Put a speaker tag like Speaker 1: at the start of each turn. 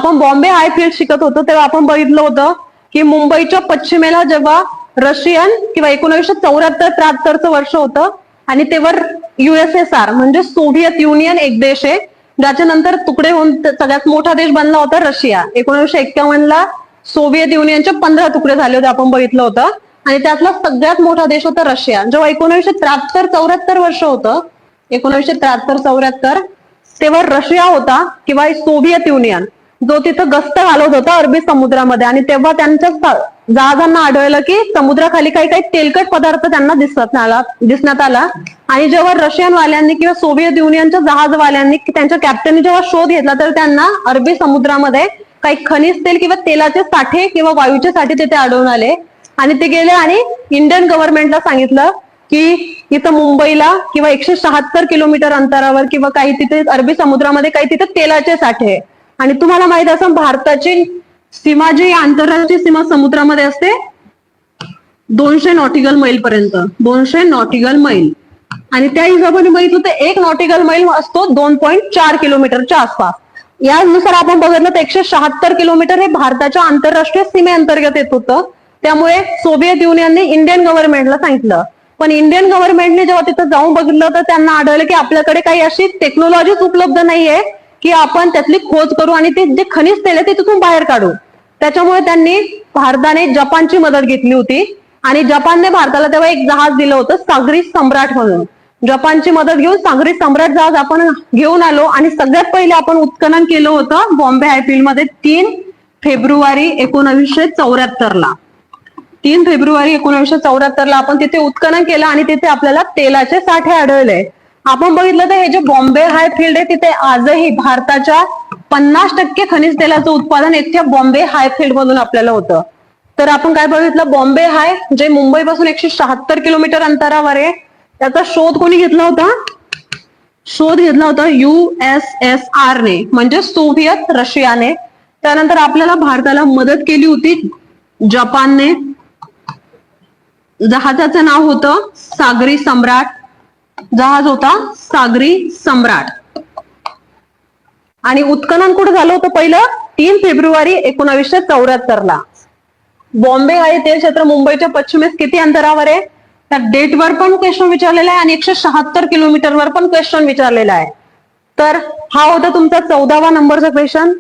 Speaker 1: आपण बॉम्बे हाय फील्ड शिकत होतो तेव्हा आपण बघितलं होतं की मुंबईच्या पश्चिमेला जेव्हा रशियन किंवा 1974-73चं वर्ष होतं आणि तेव्हा USSR म्हणजे सोव्हिएत युनियन एक देश आहे, ज्याच्यानंतर तुकडे होऊन सगळ्यात मोठा देश बनला होता रशिया. 1951ला सोव्हिएत युनियनचे 15 तुकडे झाले होते आपण बघितलं होतं आणि त्यातला सगळ्यात मोठा देश होता रशिया. जेव्हा 1973-74 वर्ष होतं, 1973-74 तेव्हा रशिया होता किंवा सोव्हिएत युनियन जो तिथं गस्त घालत होता अरबी समुद्रामध्ये आणि तेव्हा त्यांच्या जहाजांना आढळलं की समुद्राखाली काही काही तेलकट पदार्थ त्यांना दिसण्यात आला आणि जेव्हा रशियन वाल्यांनी किंवा सोव्हिएत युनियनच्या जहाजवाल्यांनी त्यांच्या कॅप्टननी जेव्हा शोध घेतला तर त्यांना अरबी समुद्रामध्ये काही खनिज तेल किंवा तेलाचे साठे किंवा वायूचे साठे तिथे आढळून आले आणि ते गेले आणि इंडियन गव्हर्नमेंटला सांगितलं की इथं मुंबईला किंवा 176 किलोमीटर अंतरावर किंवा काही तिथे अरबी समुद्रामध्ये काही तिथे तेलाचे साठे आणि तुम्हाला माहित असं भारताची सीमा जी आंतरराष्ट्रीय सीमा समुद्रामध्ये असते 200 नॉटिकल मैल पर्यंत, 200 नॉटिकल मैल आणि त्या हिशोबाने बघितलं तर 1 नॉटिकल मैल असतो 2.4 किलोमीटरच्या आसपास. यानुसार आपण बघितलं तर 176 किलोमीटर हे भारताच्या आंतरराष्ट्रीय सीमेअंतर्गत येत होतं. त्यामुळे सोव्हिएत युनियनने इंडियन गव्हर्नमेंटला सांगितलं, पण इंडियन गव्हर्नमेंटने जेव्हा तिथं जाऊन बघितलं तर त्यांना आढळलं की आपल्याकडे काही अशी टेक्नॉलॉजीच उपलब्ध नाहीये की आपण त्यातली खोज करू आणि ते जे खनिज तेल आहे ते तिथून बाहेर काढू. त्याच्यामुळे त्यांनी भारताने जपानची मदत घेतली होती आणि जपानने भारताला तेव्हा एक जहाज दिलं होतं सागरी सम्राट म्हणून. जपानची मदत घेऊन सागरी सम्राट जहाज आपण घेऊन आलो आणि सगळ्यात पहिले आपण उत्खनन केलं होतं बॉम्बे हायफील्ड मध्ये 3 फेब्रुवारी 1974ला. 3 फेब्रुवारी 1974ला आपण तिथे उत्खनन केलं आणि तिथे आपल्याला तेलाचे साठे आढळले. आपण बघितलं तर हे जे बॉम्बे हाय फील्ड आहे तिथे आजही भारताच्या 50% खनिज तेलाचं उत्पादन एकट्या बॉम्बे हाय फील्ड मधून आपल्याला होतं. तर आपण काय बघितलं, बॉम्बे हाय जे मुंबईपासून 176 किलोमीटर अंतरावर आहे त्याचा शोध कोणी घेतला होता? शोध घेतला होता USSR ने म्हणजे सोव्हिएत रशियाने. त्यानंतर आपल्याला भारताला मदत केली होती जपानने. जहाजाचं नाव होतं सागरी सम्राट. जहाज होता सागरी सम्राट आणि उत्खनन कुठे झालं होतं पहिलं? 3 फेब्रुवारी 1974ला. बॉम्बे हाय तेल क्षेत्र मुंबईच्या पश्चिमेस किती अंतरावर आहे? त्या डेटवर पण क्वेश्चन विचारलेला आहे आणि 176 किलोमीटरवर पण क्वेश्चन विचारलेला आहे. तर हा होता तुमचा 14वा नंबरचा क्वेश्चन.